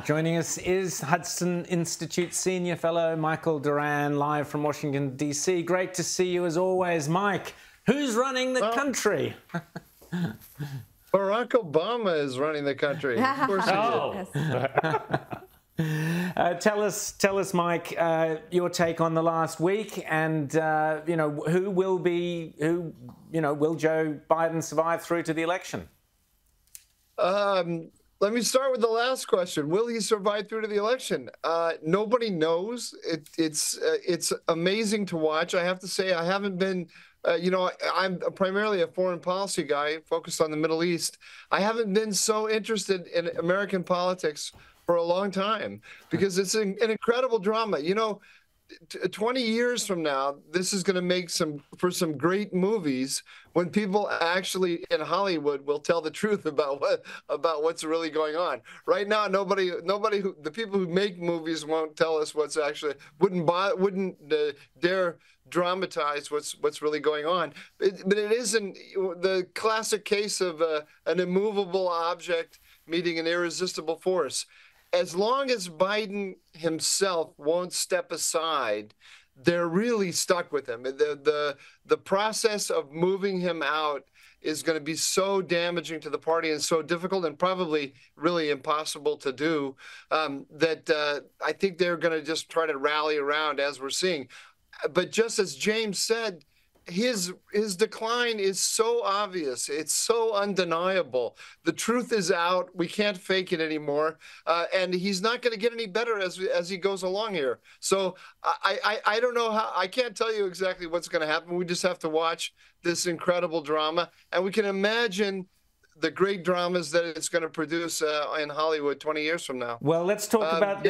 Joining us is Hudson Institute Senior Fellow Michael Doran, live from Washington, D.C. Great to see you as always. Mike, who's running the country? Barack Obama is running the country. Of course he is. Tell us, Mike, your take on the last week, and will Joe Biden survive through to the election? Let me start with the last question. Will he survive through to the election? Nobody knows. It's amazing to watch. I have to say, I haven't been, I'm primarily a foreign policy guy focused on the Middle East. I haven't been so interested in American politics for a long time because it's an incredible drama. 20 years from now, this is going to make for some great movies when people actually in Hollywood will tell the truth about what's really going on. Right now, the people who make movies won't tell us what's actually wouldn't dare dramatize what's really going on. But it isn't the classic case of an immovable object meeting an irresistible force. As long as Biden himself won't step aside, they're really stuck with him. The process of moving him out is going to be so damaging to the party and so difficult and probably really impossible to do that I think they're going to just try to rally around, as we're seeing. But just as James said, his decline is so obvious. It's so undeniable. The truth is out. We can't fake it anymore. And he's not going to get any better as he goes along here. So I don't know how. I can't tell you exactly what's going to happen. We just have to watch this incredible drama. And we can imagine the great dramas that it's going to produce in Hollywood 20 years from now. Well, let's talk about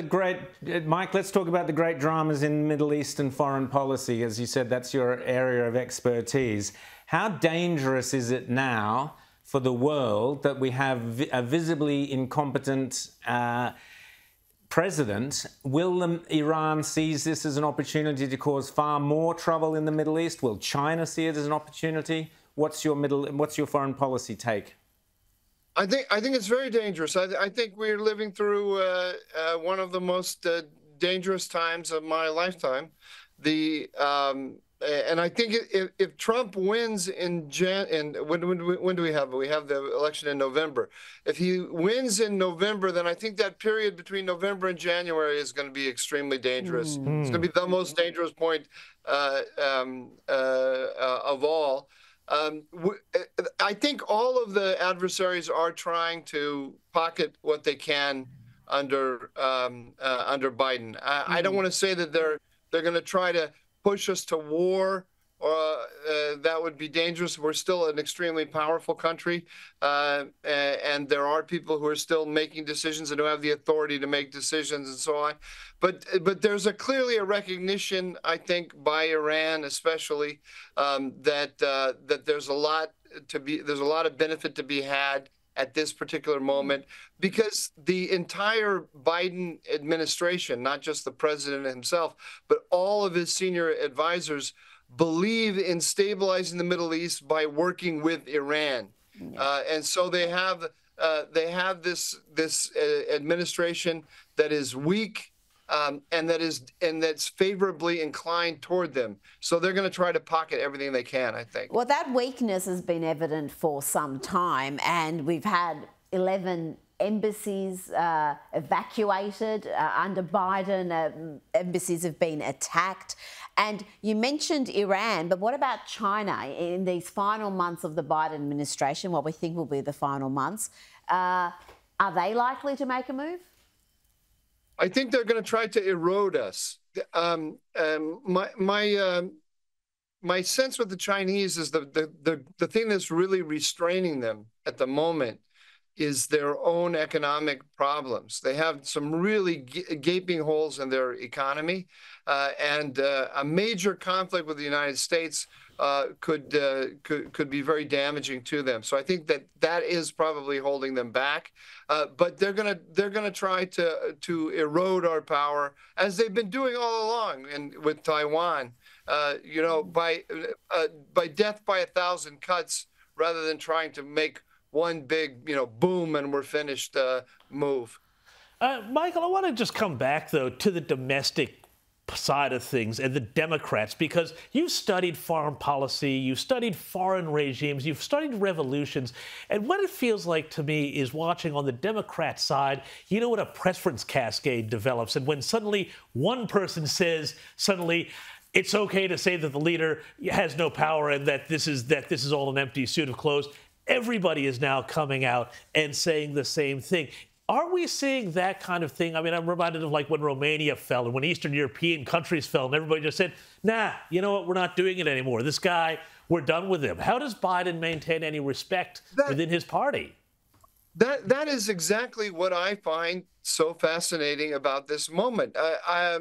Mike, let's talk about the great dramas in Middle East and foreign policy. As you said, that's your area of expertise. How dangerous is it now for the world that we have a visibly incompetent president? Will Iran seize this as an opportunity to cause far more trouble in the Middle East? Will China see it as an opportunity? What's your foreign policy take? I think it's very dangerous. I think we're living through one of the most dangerous times of my lifetime. And I think if Trump wins when do we have it? We have the election in November. If he wins in November, then I think that period between November and January is going to be extremely dangerous. It's going to be the most dangerous point of all. I think all of the adversaries are trying to pocket what they can under Biden. I don't want to say that they're going to try to push us to war, or that would be dangerous. We're still an extremely powerful country, and there are people who are still making decisions and who have the authority to make decisions and so on. But there's clearly a recognition, I think, by Iran especially, that there's a lot of benefit to be had at this particular moment, because the entire Biden administration, not just the president himself, but all of his senior advisors, believe in stabilizing the Middle East by working with Iran, and so they have this administration that is weak. And that's favorably inclined toward them. So they're going to try to pocket everything they can, I think. Well, that weakness has been evident for some time, and we've had 11 embassies evacuated under Biden. Embassies have been attacked. And you mentioned Iran, but what about China in these final months of the Biden administration, what we think will be the final months? Are they likely to make a move? I think they're going to try to erode us. My sense with the Chinese is the thing that's really restraining them at the moment is their own economic problems. They have some really gaping holes in their economy, and a major conflict with the United States could be very damaging to them. So I think that is probably holding them back. But they're gonna try to erode our power, as they've been doing all along, and with Taiwan, by death by 1,000 cuts, rather than trying to make one big, boom and we're finished move. Michael, I want to just come back, though, to the domestic side of things and the Democrats, because you've studied foreign policy, you've studied foreign regimes, you've studied revolutions, and what it feels like to me is watching on the Democrat side, you know, what a preference cascade develops, and when suddenly one person says, suddenly, it's okay to say that the leader has no power and that this is all an empty suit of clothes. Everybody is now coming out and saying the same thing. Are we seeing that kind of thing? I mean, I'm reminded of like when Romania fell and when Eastern European countries fell and everybody just said, nah, you know what, we're not doing it anymore. This guy, we're done with him. How does Biden maintain any respect within his party? That is exactly what I find so fascinating about this moment. I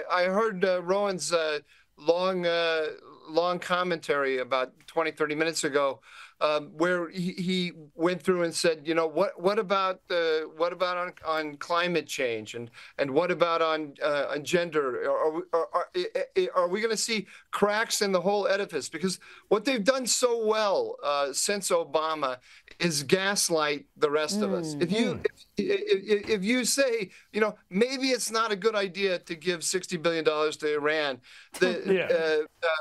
heard Rowan's long commentary about 20, 30 minutes ago, where he went through and said, you know, what about on climate change and what about on gender? Are we going to see cracks in the whole edifice? Because what they've done so well since Obama is gaslight the rest of us. If you say, you know, maybe it's not a good idea to give $60 billion to Iran,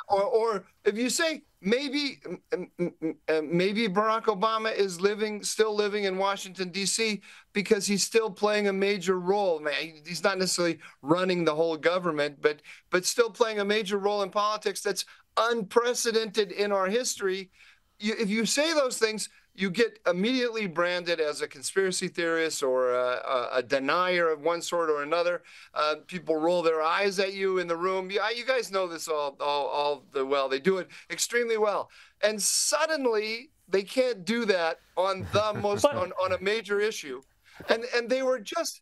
or if you say maybe Barack Obama is still living in Washington, D.C. because he's still playing a major role. Man, he's not necessarily running the whole government, but still playing a major role in politics that's unprecedented in our history. If you say those things, you get immediately branded as a conspiracy theorist or a denier of one sort or another. People roll their eyes at you in the room. Yeah, you guys know this all well. They do it extremely well. And suddenly they can't do that on the most on a major issue. And they were just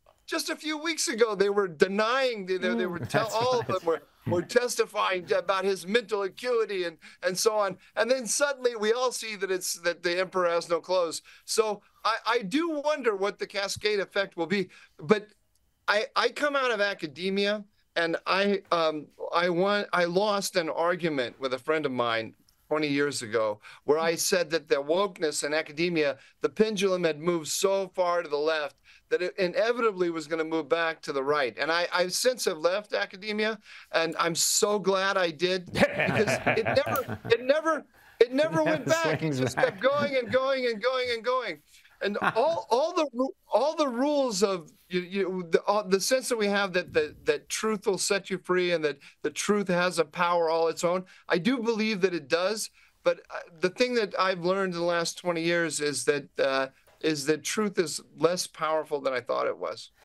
a few weeks ago, they were denying, they were all of them were testifying about his mental acuity and so on. And then suddenly we all see that the emperor has no clothes. So I do wonder what the cascade effect will be. But I come out of academia, and I lost an argument with a friend of mine 20 years ago, where I said that the wokeness in academia, the pendulum had moved so far to the left that it inevitably was going to move back to the right. And I since have left academia, and I'm so glad I did, because it never went back. It just kept going and going and going and going. And all the rules of the sense that we have that truth will set you free and that the truth has a power all its own. I do believe that it does, but the thing that I've learned in the last 20 years is that truth is less powerful than I thought it was.